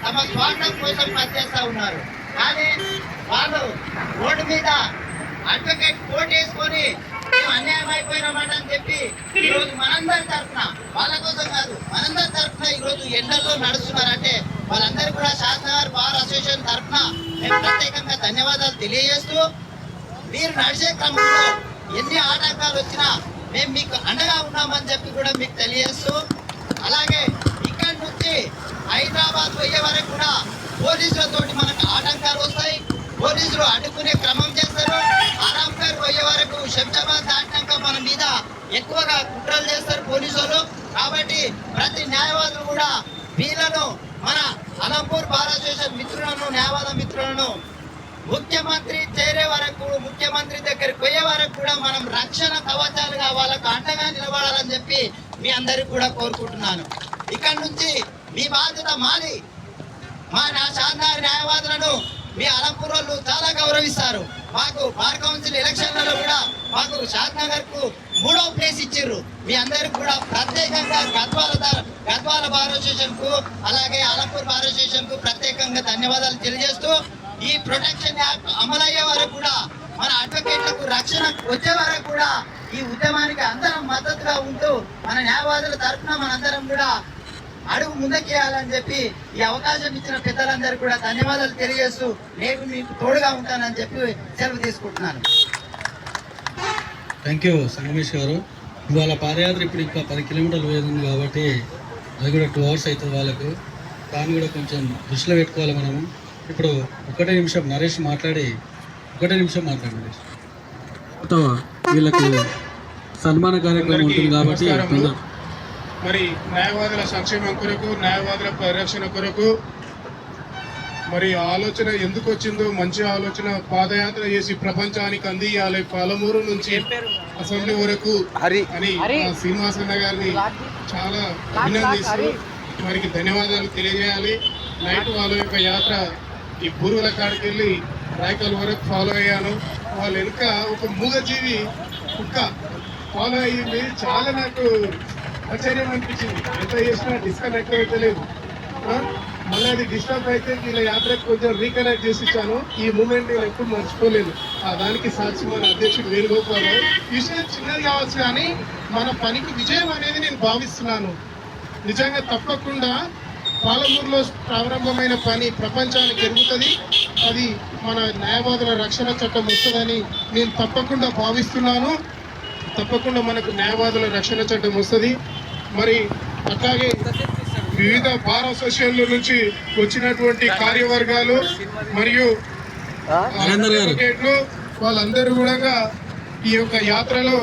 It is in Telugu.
తమ స్వార్థం కోసం పనిచేస్తా ఉన్నారు. కానీ వాళ్ళు రోడ్డు మీద అడ్వకేట్ కోర్టు వేసుకొని మేము అన్యాయం అయిపోయినామాట అని చెప్పి ఈరోజు మనందరి తరఫున, వాళ్ళ కోసం కాదు మనందరి తరఫున ఈరోజు ఎండల్లో నడుస్తున్నారంటే వాళ్ళందరూ కూడా శాసనగారు బార్ అసోసియేషన్ తరఫున మేము ప్రత్యేకంగా ధన్యవాదాలు తెలియజేస్తూ, మీరు నడిచే క్రమంలో ఎన్ని ఆటంకాలు వచ్చినా మేము మీకు అండగా ఉన్నామని చెప్పి కూడా మీకు తెలియజేస్తూ, అలాగే ఇక్కడి నుంచి హైదరాబాద్ పోయే వరకు కూడా పోలీసులతో మనకు ఆటంకాలు వస్తాయి. పోలీసులు అడ్డుకునే క్రమం చేస్తారు. ఆరాంపేర్ పోయే వరకు శంషాబాద్ దాటినాక మన మీద ఎక్కువగా కుట్రలు చేస్తారు పోలీసులు. కాబట్టి ప్రతి న్యాయవాదులు కూడా వీళ్ళను, మన అలంపూర్ బార్ అసోసియేషన్ మిత్రులను, న్యాయవాద మిత్రులను ముఖ్యమంత్రి చేరే వరకు, ముఖ్యమంత్రి దగ్గరికి పోయే వరకు కూడా మనం రక్షణ కవచాలుగా వాళ్ళకు అండగా నిలబడాలని చెప్పి మీ అందరికి కూడా కోరుకుంటున్నాను. ఇక్కడ నుంచి మీ బాధ్యత మాది. మా శాసనసభ న్యాయవాదులను మీ అలంపూర్ వాళ్ళు చాలా గౌరవిస్తారు. మాకు బార్ కౌన్సిల్ ఎలక్షన్లలో కూడా మాకు షాద్నగర్ కు 3వ ప్లేస్ ఇచ్చిర్రు. మీ అందరికి కూడా ప్రత్యేకంగా గద్వాల బార్ అసోసియేషన్ కు, అలాగే అలంపూర్ బార్ అసోసియేషన్ కు ప్రత్యేకంగా ధన్యవాదాలు తెలియజేస్తూ, ఈ ప్రొటెక్షన్ యాక్ట్ అమలయ్యే వరకు కూడా, మన అడ్వకేట్లకు రక్షణ వచ్చే వరకు కూడా ఈ ఉద్యమానికి అందరం మద్దతుగా ఉంటూ మన న్యాయవాదుల తరఫున మనందరం కూడా అడుగు ముందుకేయాలని చెప్పి ఈ అవకాశం ఇచ్చిన పెద్దలందరూ కూడా ధన్యవాదాలు తెలియజేస్తూ నేను మీకు తోడుగా ఉంటానని చెప్పి సెలవు తీసుకుంటున్నాను. థ్యాంక్ యూ సంగమేష్ గారు. ఇవాళ పాదయాత్ర ఇప్పుడు ఇంకా 10 కిలోమీటర్లు వేసింది కాబట్టి అది కూడా 2 hours అవుతుంది వాళ్ళకు. దాన్ని కూడా కొంచెం దృష్టిలో పెట్టుకోవాలి మనము. ఇప్పుడు 1 నిమిషం నరేష్ మాట్లాడి 1 నిమిషం మాట్లాడండి. వీళ్ళకు సన్మాన కార్యక్రమం ఉంటుంది కాబట్టి మరి న్యాయవాదుల సంక్షేమం కొరకు, న్యాయవాదుల పరిరక్షణ కొరకు మరి ఆలోచన ఎందుకు వచ్చిందో, మంచి ఆలోచన, పాదయాత్ర చేసి ప్రపంచానికి అందియాలి పాలమూరు నుంచి అసెంబ్లీ వరకు అని శ్రీనివాసన్న గారిని చాలా అభినందిస్తూ వారికి ధన్యవాదాలు తెలియజేయాలి. నైట్ వాళ్ళ యొక్క యాత్ర ఈ బూరుల కాడికి వెళ్ళి రాయకల్ వరకు ఫాలో అయ్యాను. వాళ్ళ వెనుక ఒక మూగజీవి కుక్క ఫాలో అయ్యింది. చాలా నాకు ఆశ్చర్యం అనిపించింది. ఎంత చేసినా డిస్కనెక్ట్ అయితే లేదు. మళ్ళీ అది డిస్టర్బ్ అయితే వీళ్ళ యాత్రకు కొంచెం రీకనెక్ట్ చేసి ఇచ్చాను. ఈ మూమెంట్ నేను ఎప్పుడు మర్చిపోలేదు. దానికి సాక్షి మన అధ్యక్షుడు వేణుగోపాల్. విషయం చిన్నది కావచ్చు కానీ మన పనికి విజయం అనేది నేను భావిస్తున్నాను. నిజంగా తప్పకుండా పాలమూరులో ప్రారంభమైన పని ప్రపంచానికి ఎరుగుతుంది. అది మన న్యాయవాదుల రక్షణ చట్టం వస్తుందని నేను తప్పకుండా భావిస్తున్నాను. తప్పకుండా మనకు న్యాయవాదుల రక్షణ చట్టం వస్తుంది. మరి అట్లాగే వివిధ బార్ అసోసియేషన్ల నుంచి వచ్చినటువంటి కార్యవర్గాలు మరియు అడ్వకేట్లు వాళ్ళందరూ కూడా ఈ యొక్క యాత్రలో